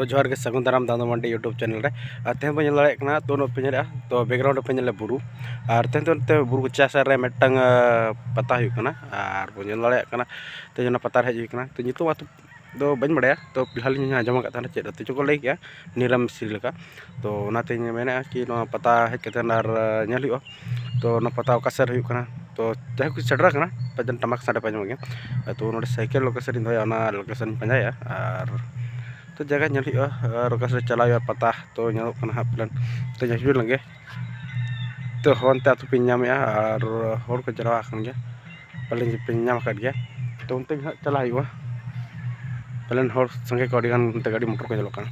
जोहार के सगुन दाराम दादो मंडी यूट्यूब चैनल रे तेहन बन दाड़ा तो पे नेला तो बैकग्राउंड पे नेला बुरु और तेहन तो बुरु चास रे मेटंग पता हुकना और बन दाड़ा तेजना पता हेज हुकना तो नितो तो बन बड़ा तो फिलहाल आजम का चेद तो को लई गया निराम मिस्त्री लेका तो नाते मेना कि पता हेज कतन और नेल हुआ तो पता ओकासर हुकना तो जहाँ कुछ सेटर करना पजन टमाक साडे पाँच गया तो नोडे साइकिल लोकेशन दोया लोकेशन पंजाया और तो जगह नेल लोकेशन चला पता तो हाँ प्लान तो हजू लगे तो हनते आतु पे नामे और को चला गया पाले पे नाम गया तो उनते चला पालन संगे को गाड़ी मोटर को चलना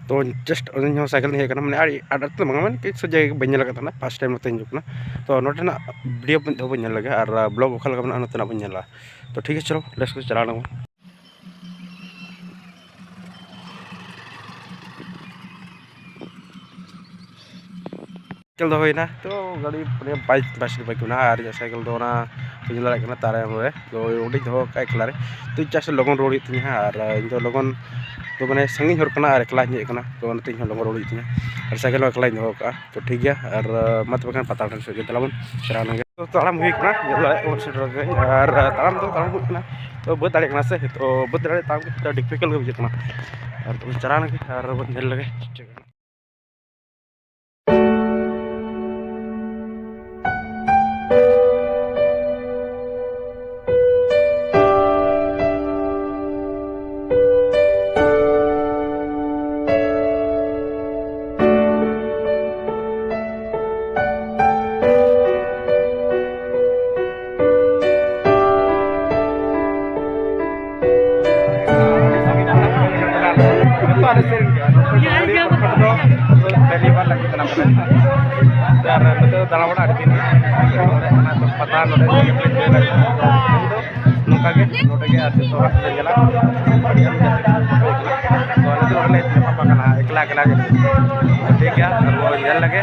तो जस्ट साइकिल हेज मैंने आड़ते मैं किस जगह बना फर्स्ट टाइम नोते हजना तो नोटेना वीडियो बन लगे और ब्लॉग ओखा लगा नोतेना बन तो ठीक है चलो लेट्स को चला साइकिल होना तो गाड़ी बाइक बाइक और साइकिल बुझे दाड़ा तारे तो उड़ी दो एकला तो चास लगन रोड तीन और इन लगन तो मैंने संगी होना और एकला हेजना तो लगन रोड तीन और साइकिल एकला दो तो ठीक है और मत बखान पता से चलाबन चला तो ताम और ताम तो तो बद दाड़ा से तो बद दाड़े ताम डिफिकल्ट बुझे और तो चला और बद लगे पहली बार लगे दाड़ा बड़ा दिन पता एकला एकला ठीक है लगे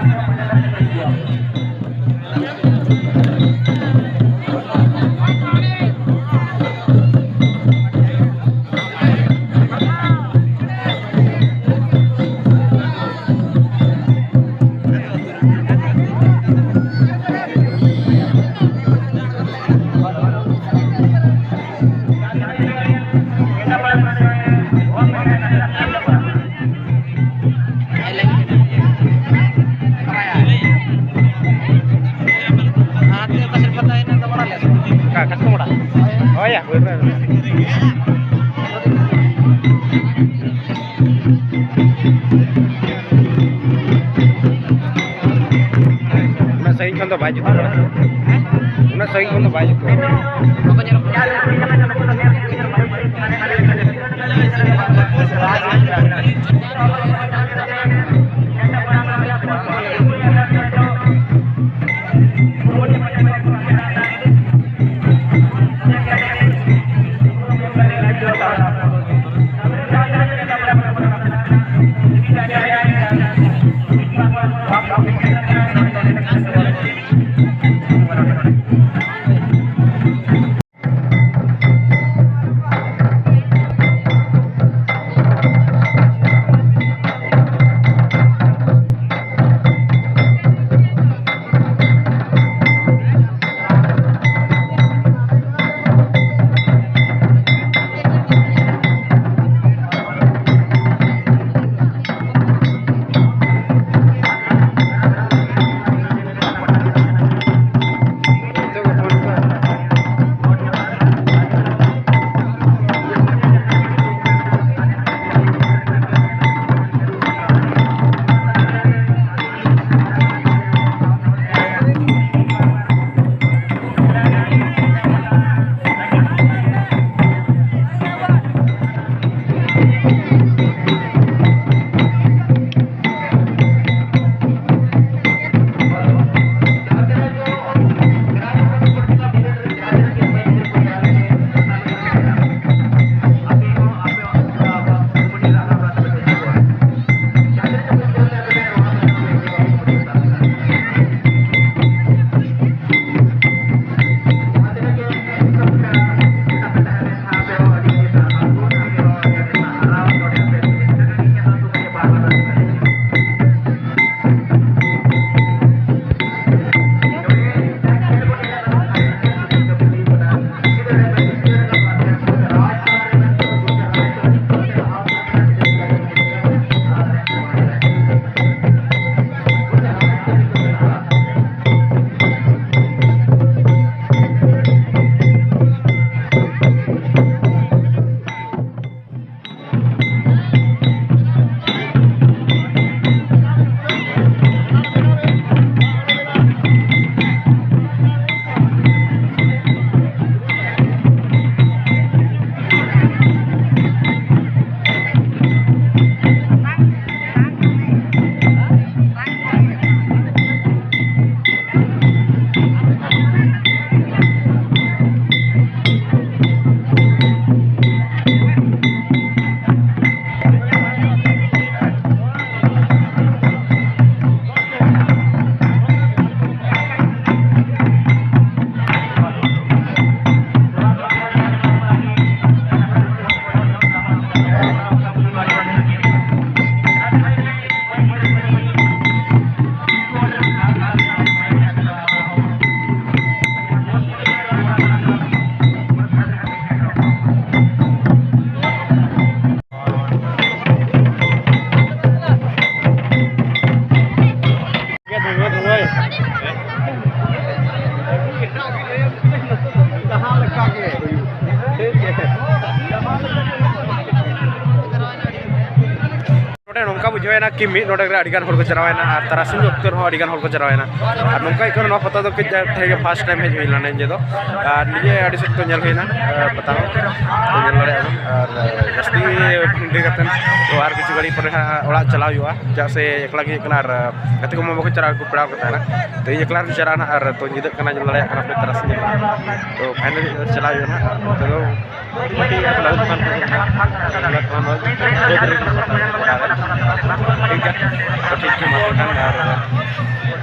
oh ya benar una sahih kan baju una sahih kan baju ᱧᱮᱞᱚᱭᱮᱱᱟ कि ᱢᱤᱫ ᱱᱚᱰᱮ ᱨᱮ ᱟᱹᱰᱤᱜᱟᱱ ᱦᱚᱲ ᱠᱚ ᱪᱟᱞᱟᱣᱮᱱᱟ ᱟᱨ ᱛᱟᱨᱟᱥᱤᱧ ᱚᱠᱛᱚ ᱨᱮᱦᱚᱸ ᱟᱹᱰᱤᱜᱟन ᱦᱚᱲ ᱠᱚ ᱪᱟᱞᱟᱣᱮᱱᱟ ᱟᱨ ᱱᱚᱝᱠᱟ ᱠᱟᱱᱟ ᱱᱚᱣᱟ ᱯᱟᱛᱟ ᱫᱚ ᱠᱟᱹᱡ ᱛᱮᱜᱮ ᱯᱷᱟᱥᱴ ᱴᱟइम ᱦᱮᱡ ᱦᱩᱭ ᱞᱮᱱᱟ ᱱᱤᱡᱮ ᱫᱚ ᱟᱨ ᱱᱤᱡᱮ ᱟᱹᱰᱤ ᱥᱚᱠᱛᱚ ᱧᱮᱞ ᱦᱩᱭᱱᱟ ᱯᱟᱛᱟ ᱦᱚᱸ ᱛᱚ ᱧᱮᱞ ᱫᱟᱲᱮᱭᱟᱜ ᱵᱚᱱ ᱟᱨ ᱡᱟᱹᱥᱛᱤ ᱵᱷᱤᱲ ᱠᱟᱛᱮᱱ ᱛᱚ ᱟᱨ ᱠᱤᱪᱷᱩ ᱜᱷᱟᱹᱲᱤᱡ ᱯᱚᱨᱮ ᱦᱟᱸᱜ ᱚᱲᱟᱜ ᱪᱟᱞᱟᱣ ᱦᱩᱭᱩᱜᱼᱟ ᱪᱮᱫᱟᱜ ᱥᱮ ᱮᱠᱞᱟ ᱜᱮ ᱦᱩᱭᱩᱜ ᱠᱟᱱᱟ ᱟᱨ ᱜᱟᱛᱮ ᱠᱚᱢᱟ ᱵᱟᱠᱚ ᱪᱟᱞᱟᱜᱼᱟ ᱩᱱᱠᱩ ᱯᱮᱲᱟ ᱠᱚ ᱛᱟᱦᱮᱱᱟ ᱛᱚ ᱤᱧ ᱮᱠᱞᱟ ᱜᱤᱧ ᱪᱟᱞᱟᱜᱼᱟ ᱟᱨ ᱛᱚ ᱧᱤᱫᱟᱹᱜ ᱠᱟᱱᱟ ᱧᱮᱞ ᱫᱟᱲᱮᱭᱟᱜ ᱠᱟᱱᱟ ᱯᱮ ᱛᱟᱨᱟᱥᱤᱧ ᱛᱚ ᱯᱷᱟइनली ᱪᱟᱞᱟᱣ ᱦᱩᱭᱩᱜᱼᱟ ᱱᱟᱦᱟᱜ ᱱᱚᱛᱮ ᱫᱚ ᱢᱟᱹᱴᱤ ᱞᱟᱹᱜᱩ ᱫᱚᱠᱟᱱ ᱠᱚ ᱴᱷᱤक है तो ठीक है मात्र kan और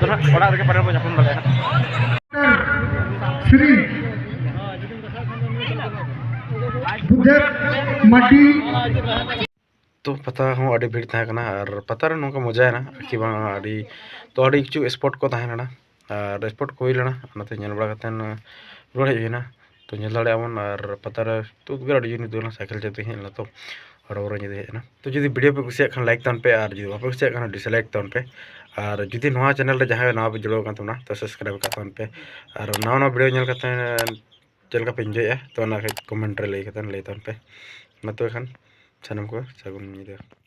तो ना orang lagi pada banyak pun lagi Shri बुद्धेव माटी तो पता हूँ अड़ी भीड़ तहाँ करना और पता रहे नौका मजा है ना कि बांग अड़ी तो अड़ी किचु स्पॉट को तहाँ ना और स्पॉट को ही लेना नाते nyel बड़ा करते हैं रोड है ना तो nyel लड़े आवन और पता रहे तो भी अड़ी यूनी दूर ना साइकिल चलते हैं ना तो और ये है ना तो जो वीडियो पे कुछ खान लाइक तान पे और जो वापस कुछ खान डिसलाइक तान पे और जो नवा चैनल रे जहाँ नवा पे जुड़ो कान तुमना तो सब्सक्राइब का तान पे और नवा वीडियो nyel करते हैं चल का पिंजो है तो ना कमेंट रे लई तान पे ना तो खान चैनल को सगुन